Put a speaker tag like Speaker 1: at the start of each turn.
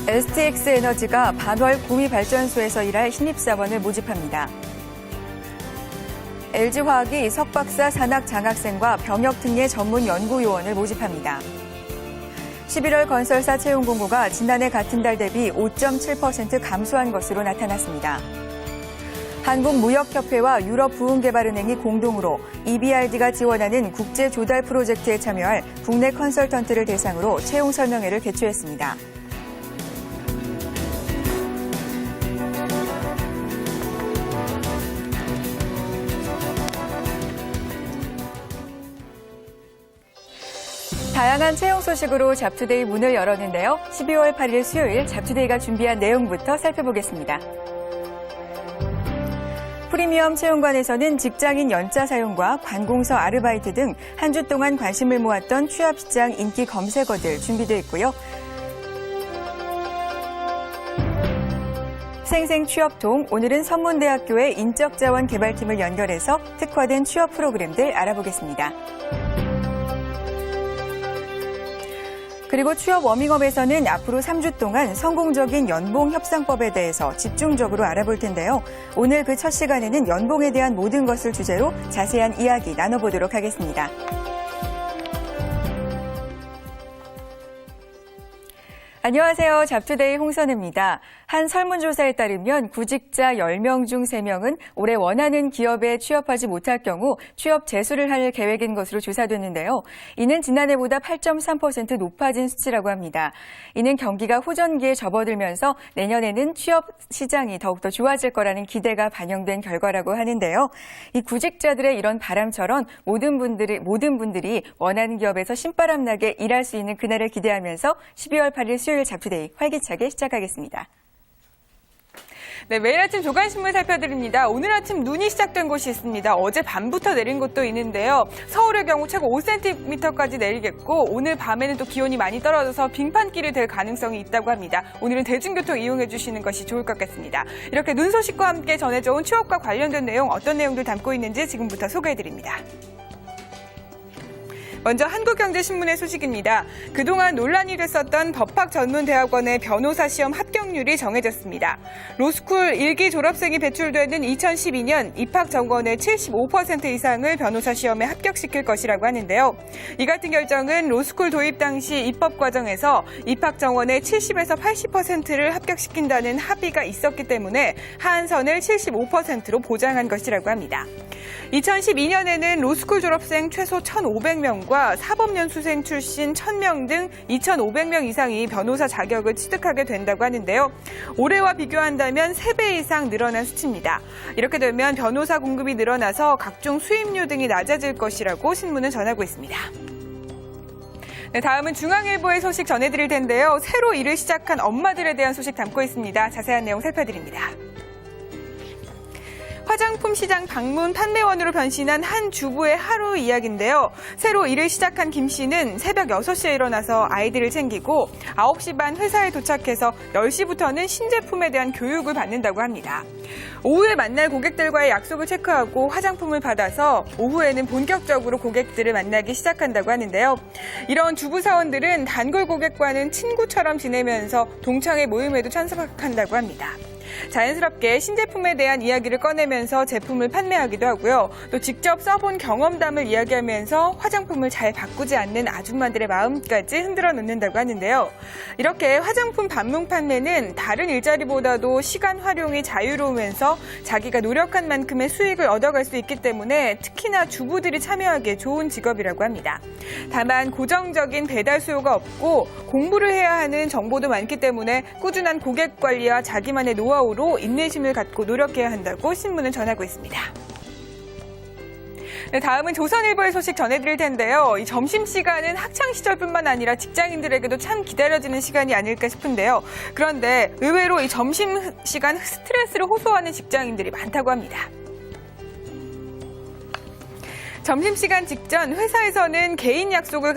Speaker 1: STX 에너지가 반월 구미발전소에서 일할 신입사원을 모집합니다. LG화학이 석박사 산학장학생과 병역특례 전문 연구요원을 모집합니다. 11월 건설사 채용 공고가 지난해 같은 달 대비 5.7% 감소한 것으로 나타났습니다. 한국무역협회와 유럽부흥개발은행이 공동으로 EBRD가 지원하는 국제 조달 프로젝트에 참여할 국내 컨설턴트를 대상으로 채용 설명회를 개최했습니다. 다양한 채용 소식으로 잡투데이 문을 열었는데요. 12월 8일 수요일 잡투데이가 준비한 내용부터 살펴보겠습니다. 프리미엄 채용관에서는 직장인 연차 사용과 관공서 아르바이트 등 한 주 동안 관심을 모았던 취업시장 인기 검색어들 준비되어 있고요. 생생취업통, 오늘은 선문대학교의 인적자원개발팀을 연결해서 특화된 취업 프로그램들 알아보겠습니다. 그리고 취업 워밍업에서는 앞으로 3주 동안 성공적인 연봉협상법에 대해서 집중적으로 알아볼 텐데요. 오늘 그 첫 시간에는 연봉에 대한 모든 것을 주제로 자세한 이야기 나눠보도록 하겠습니다. 안녕하세요. 잡투데이 홍선혜입니다. 한 설문조사에 따르면 구직자 10명 중 3명은 올해 원하는 기업에 취업하지 못할 경우 취업 재수를 할 계획인 것으로 조사됐는데요. 이는 지난해보다 8.3% 높아진 수치라고 합니다. 이는 경기가 호전기에 접어들면서 내년에는 취업 시장이 더욱더 좋아질 거라는 기대가 반영된 결과라고 하는데요. 이 구직자들의 이런 바람처럼 모든 분들이 원하는 기업에서 신바람 나게 일할 수 있는 그날을 기대하면서 12월 8일 수요일 잡투데이 활기차게 시작하겠습니다.
Speaker 2: 네, 매일 아침 조간신문 살펴드립니다. 오늘 아침 눈이 시작된 곳이 있습니다. 어제 밤부터 내린 곳도 있는데요. 서울의 경우 최고 5cm까지 내리겠고 오늘 밤에는 또 기온이 많이 떨어져서 빙판길이 될 가능성이 있다고 합니다. 오늘은 대중교통 이용해 주시는 것이 좋을 것 같습니다. 이렇게 눈 소식과 함께 전해져 온 취업과 관련된 내용 어떤 내용들 담고 있는지 지금부터 소개해드립니다. 먼저 한국경제신문의 소식입니다. 그동안 논란이 됐었던 법학전문대학원의 변호사 시험 합격률이 정해졌습니다. 로스쿨 1기 졸업생이 배출되는 2012년 입학 정원의 75% 이상을 변호사 시험에 합격시킬 것이라고 하는데요. 이 같은 결정은 로스쿨 도입 당시 입법 과정에서 입학 정원의 70에서 80%를 합격시킨다는 합의가 있었기 때문에 하한선을 75%로 보장한 것이라고 합니다. 2012년에는 로스쿨 졸업생 최소 1,500명과 사법연수생 출신 1,000명 등 2,500명 이상이 변호사 자격을 취득하게 된다고 하는데요. 올해와 비교한다면 3배 이상 늘어난 수치입니다. 이렇게 되면 변호사 공급이 늘어나서 각종 수임료 등이 낮아질 것이라고 신문은 전하고 있습니다. 네, 다음은 중앙일보의 소식 전해드릴 텐데요. 새로 일을 시작한 엄마들에 대한 소식 담고 있습니다. 자세한 내용 살펴드립니다. 화장품 시장 방문 판매원으로 변신한 한 주부의 하루 이야기인데요. 새로 일을 시작한 김 씨는 새벽 6시에 일어나서 아이들을 챙기고 9시 반 회사에 도착해서 10시부터는 신제품에 대한 교육을 받는다고 합니다. 오후에 만날 고객들과의 약속을 체크하고 화장품을 받아서 오후에는 본격적으로 고객들을 만나기 시작한다고 하는데요. 이런 주부 사원들은 단골 고객과는 친구처럼 지내면서 동창회 모임에도 참석한다고 합니다. 자연스럽게 신제품에 대한 이야기를 꺼내면서 제품을 판매하기도 하고요. 또 직접 써본 경험담을 이야기하면서 화장품을 잘 바꾸지 않는 아줌마들의 마음까지 흔들어 놓는다고 하는데요. 이렇게 화장품 반문 판매는 다른 일자리보다도 시간 활용이 자유로우면서 자기가 노력한 만큼의 수익을 얻어갈 수 있기 때문에 특히나 주부들이 참여하기에 좋은 직업이라고 합니다. 다만 고정적인 배달 수요가 없고 공부를 해야 하는 정보도 많기 때문에 꾸준한 고객 관리와 자기만의 노하우로 인내심을 갖고 노력해야 한다고 신문은 전하고 있습니다. 네, 다음은 조선일보의 소식 전해드릴 텐데요. 이 점심시간은 학창시절뿐만 아니라 직장인들에게도 참 기다려지는 시간이 아닐까 싶은데요. 그런데 의외로 이 점심시간 스트레스를 호소하는 직장인들이 많다고 합니다. 점심시간 직전 회사에서는 개인 약속을